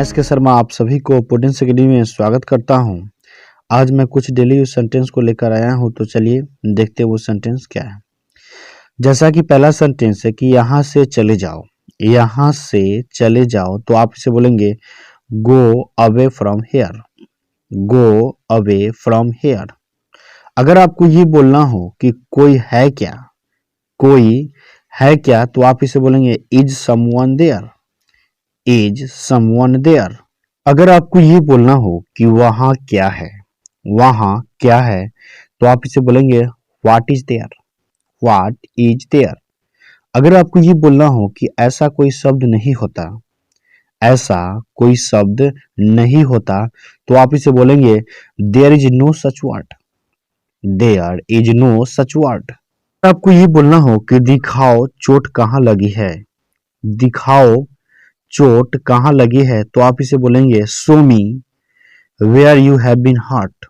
S के शर्मा आप सभी को पोडेंस अकेडमी में स्वागत करता हूं। आज मैं कुछ डेली यूज सेंटेंस को लेकर आया हूं, तो चलिए देखते हैं वो सेंटेंस क्या है। जैसा कि पहला सेंटेंस है कि यहाँ से चले जाओ। यहाँ से चले जाओ तो आप इसे बोलेंगे go away from here. Go away from here. अगर आपको ये बोलना हो कि कोई है क्या, कोई है क्या, तो आप इसे बोलेंगे is someone there. Is someone there. अगर आपको ये बोलना हो कि वहां क्या है, वहां क्या है, तो आप इसे बोलेंगे what is there. What is there. अगर आपको ये बोलना हो कि ऐसा कोई शब्द नहीं होता, ऐसा कोई शब्द नहीं होता, तो आप इसे बोलेंगे there is no such word. There is no such word. आपको ये बोलना हो कि दिखाओ चोट कहाँ लगी है, दिखाओ चोट कहाँ लगी है, तो आप इसे बोलेंगे show me where you have been hurt.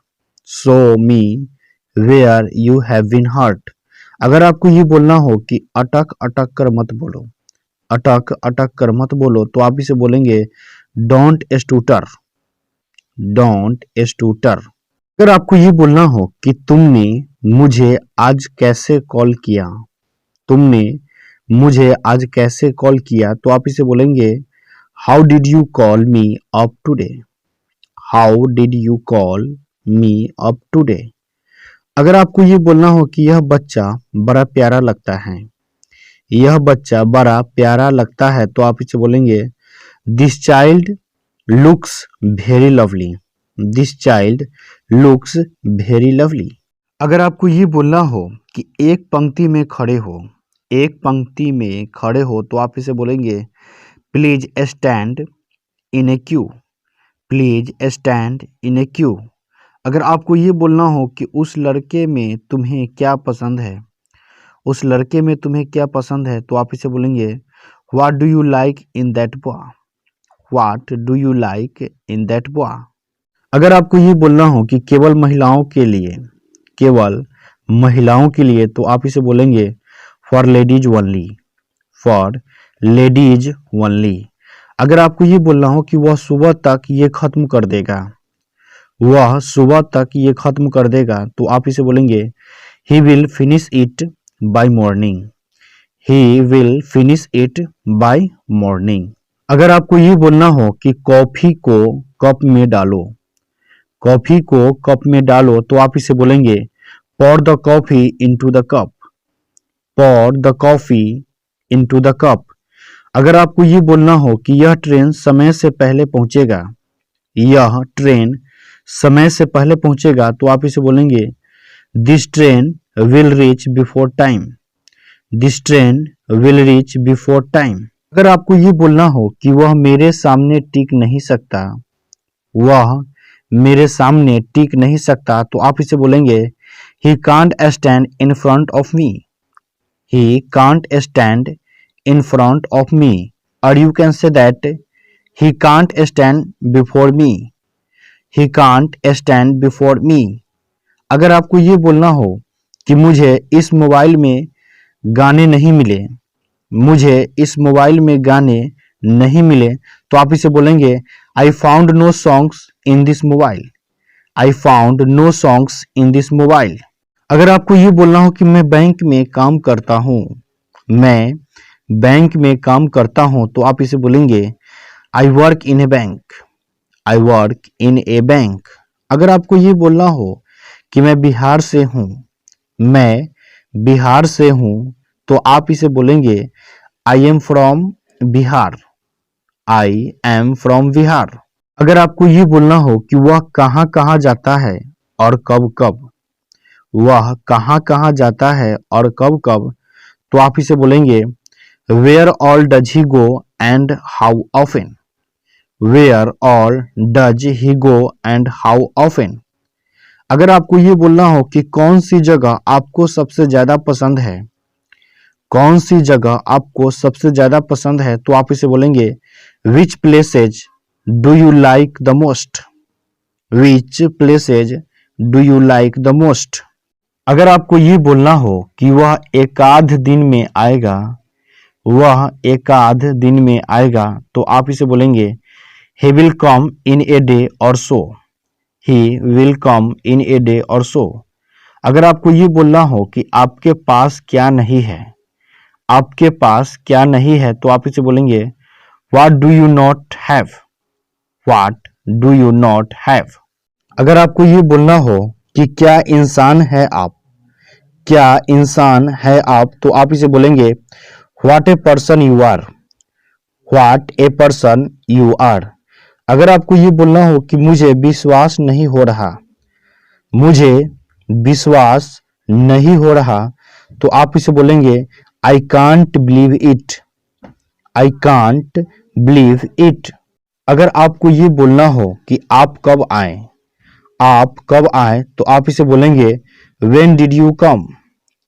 Show me where you have been hurt. अगर आपको ये बोलना हो कि अटक अटक कर मत बोलो, अटक अटक कर मत बोलो, तो आप इसे बोलेंगे डोंट स्टूटर। डोंट स्टूटर। अगर आपको ये बोलना हो कि तुमने मुझे आज कैसे कॉल किया, तुमने मुझे आज कैसे कॉल किया, तो आप इसे बोलेंगे how did you call me up today. How did you call me up today. अगर आपको ये बोलना हो कि यह बच्चा बड़ा प्यारा लगता है, यह बच्चा बड़ा प्यारा लगता है, तो आप इसे बोलेंगे this child looks very lovely. This child looks very lovely. अगर आपको ये बोलना हो कि एक पंक्ति में खड़े हो, एक पंक्ति में खड़े हो, तो आप इसे बोलेंगे please stand in A Q. Please stand in A Q. अगर आपको ये बोलना हो कि उस लड़के में तुम्हें क्या पसंद है, उस लड़के में तुम्हें क्या पसंद है, तो आप इसे बोलेंगे what do you like in that boy. What do you like in that boy. अगर आपको ये बोलना हो कि केवल महिलाओं के लिए, केवल महिलाओं के लिए, तो आप इसे बोलेंगे for ladies only. For ladies only. अगर आपको ये बोलना हो कि वह सुबह तक ये खत्म कर देगा, वह सुबह तक ये खत्म कर देगा, तो आप इसे बोलेंगे he will finish it by morning. He will finish it by morning. अगर आपको ये बोलना हो कि कॉफी को कप में डालो, कॉफी को कप में डालो, तो आप इसे बोलेंगे pour the coffee into the cup। pour the coffee into the cup। अगर आपको ये बोलना हो कि यह ट्रेन समय से पहले पहुंचेगा, यह ट्रेन समय से पहले पहुंचेगा, तो आप इसे बोलेंगे this train will reach before time. This train will reach before time. अगर आपको ये बोलना हो कि वह मेरे सामने टिक नहीं सकता, वह मेरे सामने टिक नहीं सकता, तो आप इसे बोलेंगे he can't stand in front of me। he can't stand in front of me। or you can say that he can't stand before me। he can't stand before me। अगर आपको ये बोलना हो कि मुझे इस मोबाइल में गाने नहीं मिले, मुझे इस मोबाइल में गाने नहीं मिले, तो आप इसे बोलेंगे I found no songs in this mobile। I found no songs in this mobile। अगर आपको ये बोलना हो कि मैं बैंक में काम करता हूँ, मैं बैंक में काम करता हूँ, तो आप इसे बोलेंगे I work in A bank. I work in A bank. अगर आपको ये बोलना हो कि मैं बिहार से हूँ, मैं बिहार से हूँ, तो आप इसे बोलेंगे I am from Bihar. I am from Bihar. अगर आपको ये बोलना हो कि वह कहाँ कहाँ जाता है और कब कब, वह कहाँ कहाँ जाता है और कब कब, तो आप इसे बोलेंगे where all does he go and how often. Where all does he go and how often. अगर आपको ये बोलना हो कि कौन सी जगह आपको सबसे ज्यादा पसंद है, कौन सी जगह आपको सबसे ज्यादा पसंद है, तो आप इसे बोलेंगे which places do you like the most. Which places do you like the most. अगर आपको ये बोलना हो कि वह एकाध दिन में आएगा, वह एकाध दिन में आएगा, तो आप इसे बोलेंगे he will come in a day और सो, he will come in a day और सो। अगर आपको ये बोलना हो कि आपके पास क्या नहीं है, आपके पास क्या नहीं है, तो आप इसे बोलेंगे what do you not have, what do you not have. अगर आपको ये बोलना हो कि क्या इंसान है आप, क्या इंसान है आप, तो आप इसे बोलेंगे what a person you are, what a person you are. अगर आपको ये बोलना हो कि मुझे विश्वास नहीं हो रहा, मुझे विश्वास नहीं हो रहा, तो आप इसे बोलेंगे I can't believe it, I can't believe it. अगर आपको ये बोलना हो कि आप कब आए, आप कब आए, तो आप इसे बोलेंगे when did you come,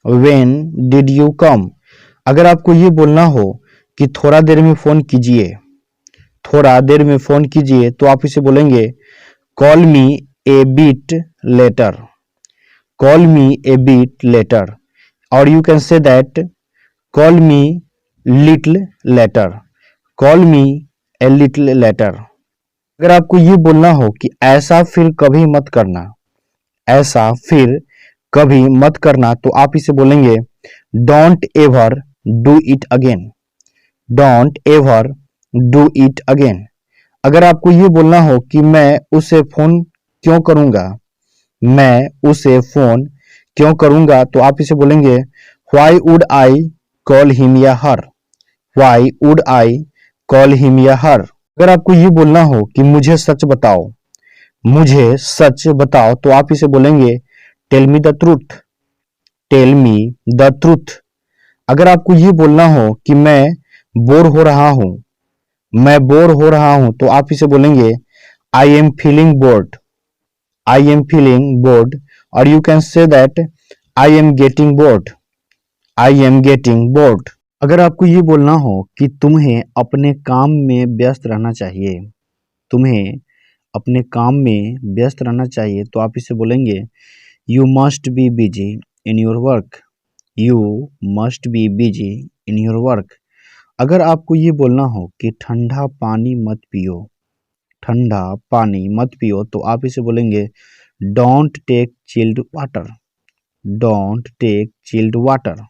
when did you come. अगर आपको ये बोलना हो कि थोड़ा देर में फोन कीजिए, थोड़ा देर में फोन कीजिए, तो आप इसे बोलेंगे call me a bit later, call me a bit later. और you can say that call me little later, call me a little later. अगर आपको ये बोलना हो कि ऐसा फिर कभी मत करना, ऐसा फिर कभी मत करना, तो आप इसे बोलेंगे don't ever do it again, don't ever do it again. अगर आपको ये बोलना हो कि मैं उसे फोन क्यों करूंगा, मैं उसे फोन क्यों करूंगा, तो आप इसे बोलेंगे why would I call him या her, why would I call him या हर। अगर आपको ये बोलना हो कि मुझे सच बताओ, मुझे सच बताओ, तो आप इसे बोलेंगे tell me the truth, tell me the truth. अगर आपको ये बोलना हो कि मैं बोर हो रहा हूं, मैं बोर हो रहा हूं, तो आप इसे बोलेंगे I am feeling bored, I am feeling bored. और you can say that I am getting bored, I am getting bored. अगर आपको ये बोलना हो कि तुम्हें अपने काम में व्यस्त रहना चाहिए, तुम्हें अपने काम में व्यस्त रहना चाहिए, तो आप इसे बोलेंगे you must be busy in your work, you must be busy in your work. अगर आपको ये बोलना हो कि ठंडा पानी मत पियो, ठंडा पानी मत पियो, तो आप इसे बोलेंगे don't take chilled water, don't take chilled water.